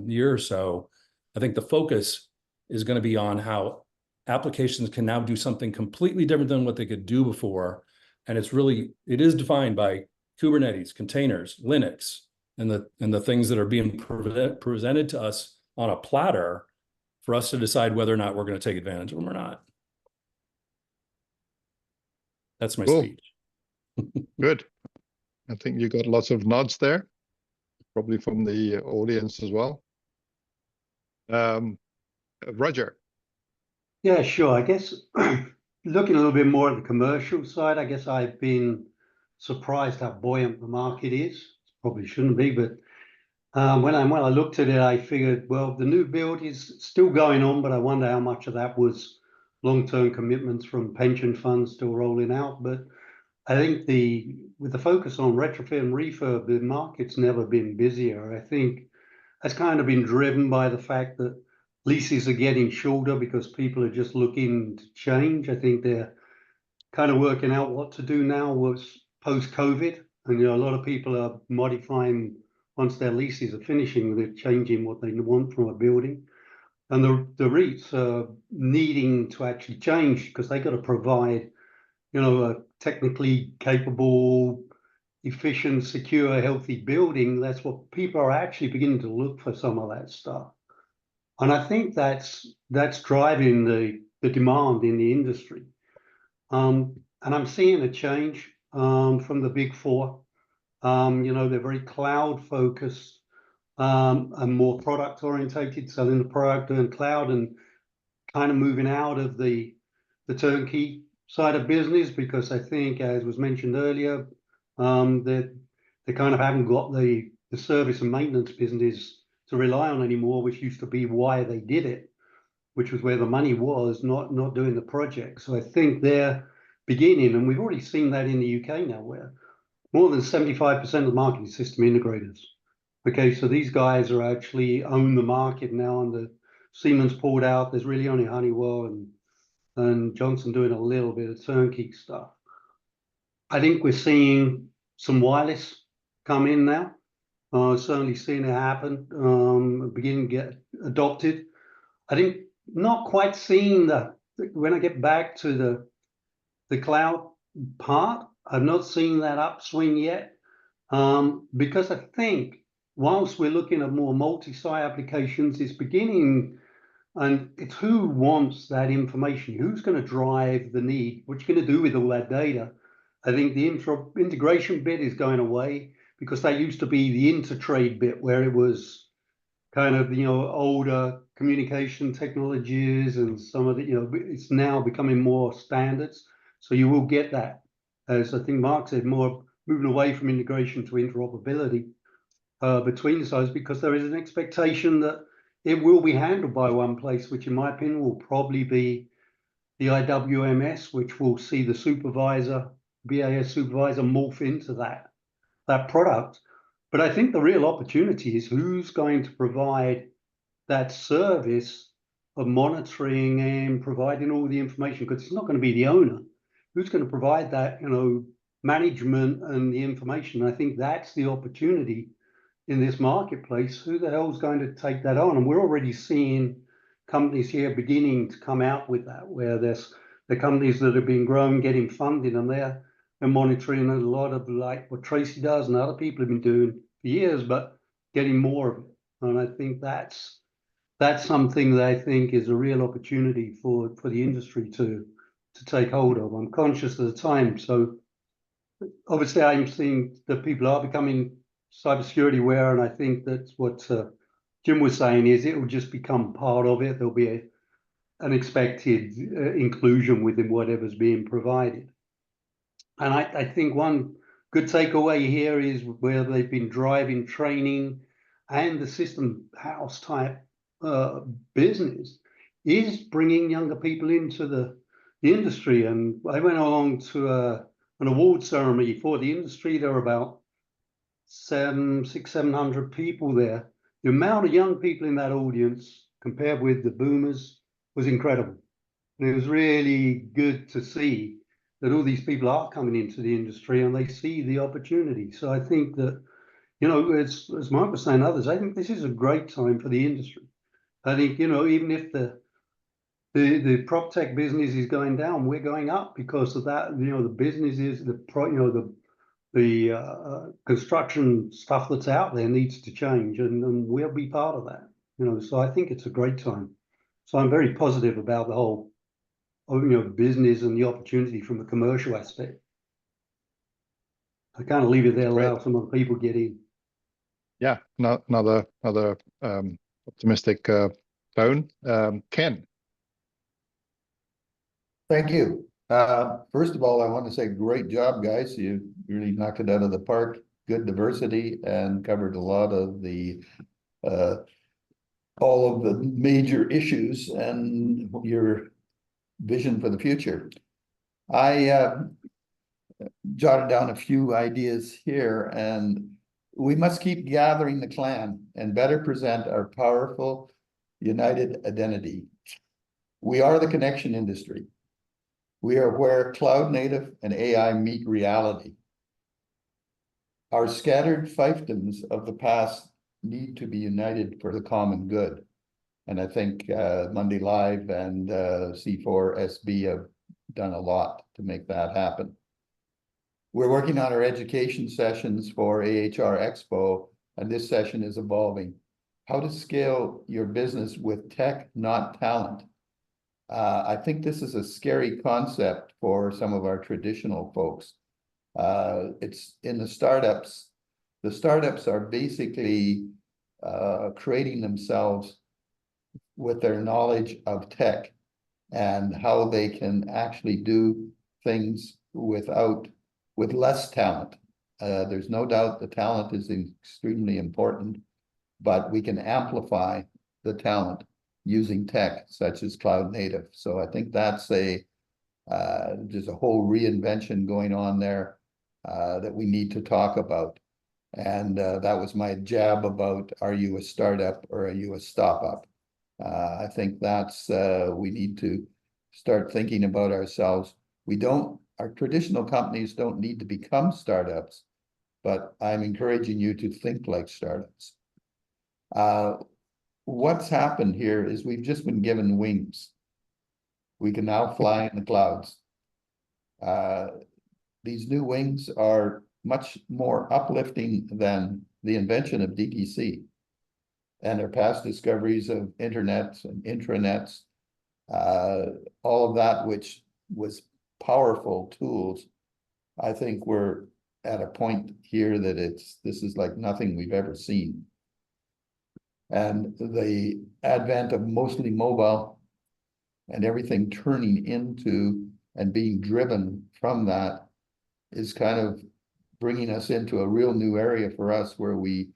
year or so, I think the focus is going to be on how applications can now do something completely different than what they could do before. And it is defined by Kubernetes, containers, Linux, and the things that are being presented to us on a platter for us to decide whether or not we're going to take advantage of them or not. That's my speech. Good. I think you got lots of nods there, probably from the audience as well. Roger. Yeah, sure. I guess looking a little bit more at the commercial side, I guess I've been surprised how buoyant the market is. Probably shouldn't be, but when I looked at it, I figured, well, the new build is still going on, but I wonder how much of that was long-term commitments from pension funds still rolling out. But I think with the focus on retrofit and refurb, the market's never been busier. I think that's kind of been driven by the fact that leases are getting shorter because people are just looking to change. I think they're kind of working out what to do now was post-COVID. And a lot of people are modifying once their leases are finishing, they're changing what they want from a building. And the REITs are needing to actually change because they got to provide, a technically capable, efficient, secure, healthy building. That's what people are actually beginning to look for, some of that stuff. And I think that's driving the demand in the industry. And I'm seeing a change from the big four. They're very cloud focused and more product orientated, selling the product and cloud, and kind of moving out of the turnkey side of business, because I think, as was mentioned earlier, they kind of haven't got the service and maintenance business to rely on anymore, which used to be why they did it, which was where the money was, not doing the project. So I think they're beginning, and we've already seen that in the UK now, where more than 75% of the market is system integrators. Okay, so these guys are actually own the market now, and the Siemens pulled out. There's really only Honeywell and Johnson doing a little bit of turnkey stuff. I think we're seeing some wireless come in now. Certainly seeing it happen, beginning to get adopted. I think not quite seeing when I get back to the cloud part, I've not seen that upswing yet. Because I think whilst we're looking at more multi-site applications, it's beginning, and it's who wants that information, who's going to drive the need, what you're going to do with all that data. I think the integration bit is going away, because that used to be the intertrade bit, where it was kind of, older communication technologies and some of the, it's now becoming more standards. So you will get that, as I think Mark said, more moving away from integration to interoperability between sides, because there is an expectation that it will be handled by one place, which in my opinion will probably be the IWMS, which will see the supervisor, BAS supervisor, morph into that product. But I think the real opportunity is who's going to provide that service of monitoring and providing all the information, because it's not going to be the owner. Who's going to provide that, management and the information? I think that's the opportunity in this marketplace. Who the hell is going to take that on? And we're already seeing companies here beginning to come out with that, where there's the companies that have been grown, getting funding, and they're monitoring a lot of, like what Tracy does and other people have been doing for years, but getting more of it. And I think that's something that I think is a real opportunity for the industry to take hold of. I'm conscious of the time, so obviously I'm seeing that people are becoming cybersecurity aware, and I think that's what Jim was saying, is it will just become part of it. There'll be an expected inclusion within whatever's being provided. And I think one good takeaway here is where they've been driving training and the system house type business is bringing younger people into the industry. And I went along to an award ceremony for the industry. There were about 700 people there. The amount of young people in that audience compared with the boomers was incredible. And it was really good to see that all these people are coming into the industry and they see the opportunity. So I think that, as Mark was saying, others, I think this is a great time for the industry. I think, even if the prop tech business is going down, we're going up because of that. The businesses, the construction stuff that's out there needs to change, and we'll be part of that. So I think it's a great time. So I'm very positive about the whole, business and the opportunity from a commercial aspect. I kind of leave it there, allow some other people get in. Yeah, another optimistic tone. Ken. Thank you. First of all, I want to say great job, guys. You really knocked it out of the park. Good diversity and covered a lot of the all of the major issues and your vision for the future. I jotted down a few ideas here, and we must keep gathering the clan and better present our powerful, united identity. We are the connection industry. We are where cloud native and AI meet reality. Our scattered fiefdoms of the past need to be united for the common good. And I think Monday Live and C4SB have done a lot to make that happen. We're working on our education sessions for AHR Expo, and this session is evolving. How to scale your business with tech, not talent. I think this is a scary concept for some of our traditional folks. It's in the startups. The startups are basically creating themselves with their knowledge of tech and how they can actually do things with less talent. There's no doubt the talent is extremely important, but we can amplify the talent using tech such as cloud native. So I think that's there's a whole reinvention going on there that we need to talk about. And that was my jab about, are you a startup or are you a stop-up? I think that's, we need to start thinking about ourselves. Our traditional companies don't need to become startups, but I'm encouraging you to think like startups. What's happened here is we've just been given wings. We can now fly in the clouds. These new wings are much more uplifting than the invention of DTC and our past discoveries of internets and intranets, all of that, which was powerful tools. I think we're at a point here that this is like nothing we've ever seen. And the advent of mostly mobile and everything turning into and being driven from that is kind of bringing us into a real new area for us, where we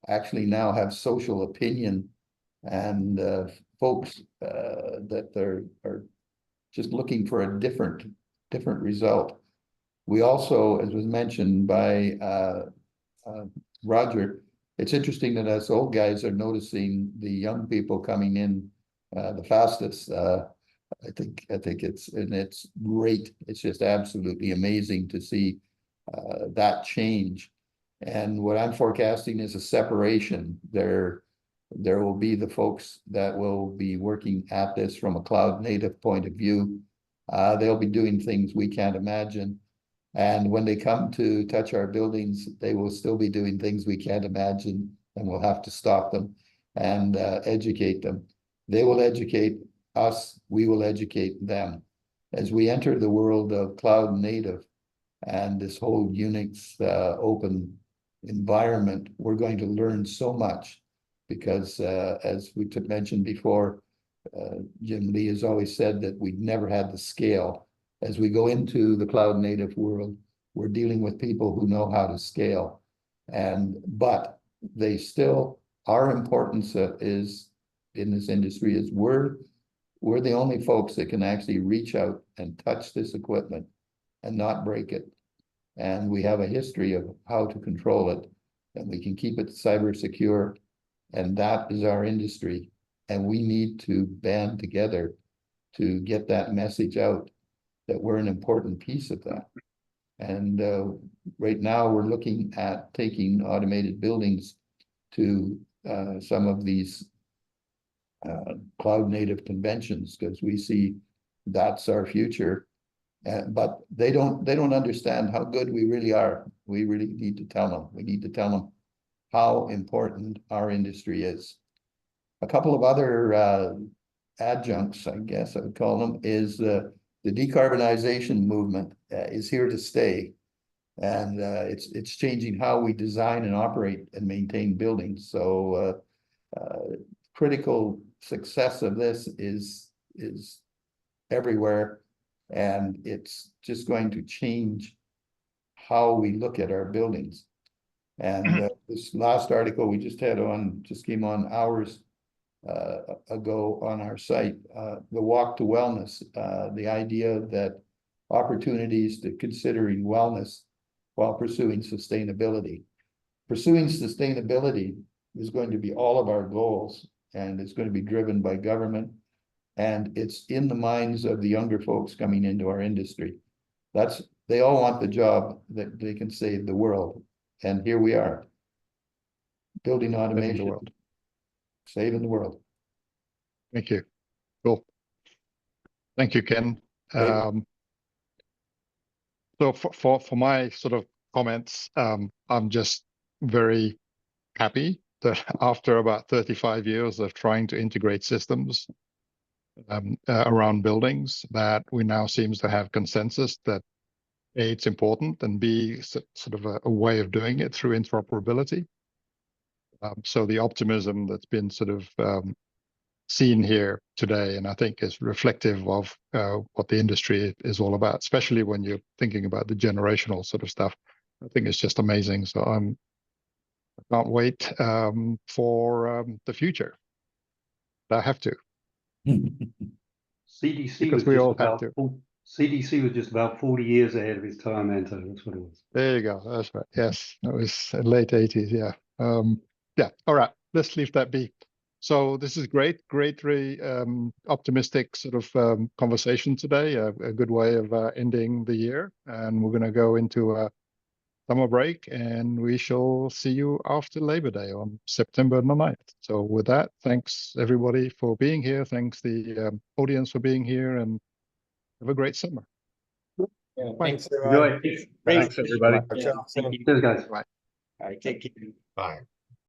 actually now have social opinion and folks that are just looking for a different result. We also, as was mentioned by Roger, it's interesting that us old guys are noticing the young people coming in the fastest. I think it's great. It's just absolutely amazing to see that change. And what I'm forecasting is a separation. There will be the folks that will be working at this from a cloud native point of view. They'll be doing things we can't imagine. And when they come to touch our buildings, they will still be doing things we can't imagine, and we'll have to stop them and educate them. They will educate us, we will educate them. As we enter the world of cloud native and this whole Unix open environment, we're going to learn so much, because as we mentioned before, Jim Lee has always said that we've never had the scale. As we go into the cloud native world, we're dealing with people who know how to scale, but they still, our importance is in this industry is we're the only folks that can actually reach out and touch this equipment and not break it. And we have a history of how to control it, and we can keep it cyber secure. And that is our industry. And we need to band together to get that message out, that we're an important piece of that. And right now we're looking at taking automated buildings to some of these cloud native conventions, because we see that's our future. But they don't understand how good we really are. We really need to tell them. We need to tell them how important our industry is. A couple of other adjuncts, I guess I would call them, is the decarbonization movement is here to stay. And it's changing how we design and operate and maintain buildings. So critical success of this is everywhere, and it's just going to change how we look at our buildings. And this last article we just came on hours ago on our site, the walk to wellness, the idea that opportunities to considering wellness while pursuing sustainability. Pursuing sustainability is going to be all of our goals, and it's going to be driven by government, and it's in the minds of the younger folks coming into our industry. They all want the job that they can save the world, and here we are, building automation, the world, saving the world. Thank you. Cool. Thank you, Ken. So for my sort of comments, I'm just very happy that after about 35 years of trying to integrate systems around buildings, that we now seems to have consensus that A, it's important, and B, sort of a way of doing it through interoperability. So the optimism that's been sort of seen here today, and I think is reflective of what the industry is all about, especially when you're thinking about the generational sort of stuff. I think it's just amazing. So I can't wait for the future. I have to. CDC Because was we just all about have to. CDC was just about 40 years ahead of his time, Anto. That's what it was. There you go. That's right. Yes, it was late 80s. Yeah. Yeah. All right. Let's leave that be. So this is great, very optimistic sort of conversation today. A good way of ending the year, and we're going to go into a summer break, and we shall see you after Labor Day on September 9th. So with that, thanks everybody for being here. Thanks the audience for being here, and have a great summer. Yeah, Thanks. thanks, everyone. Enjoy. Thanks, everybody. Ciao, ciao. Thank you. Cheers, guys. All right, take care. Bye.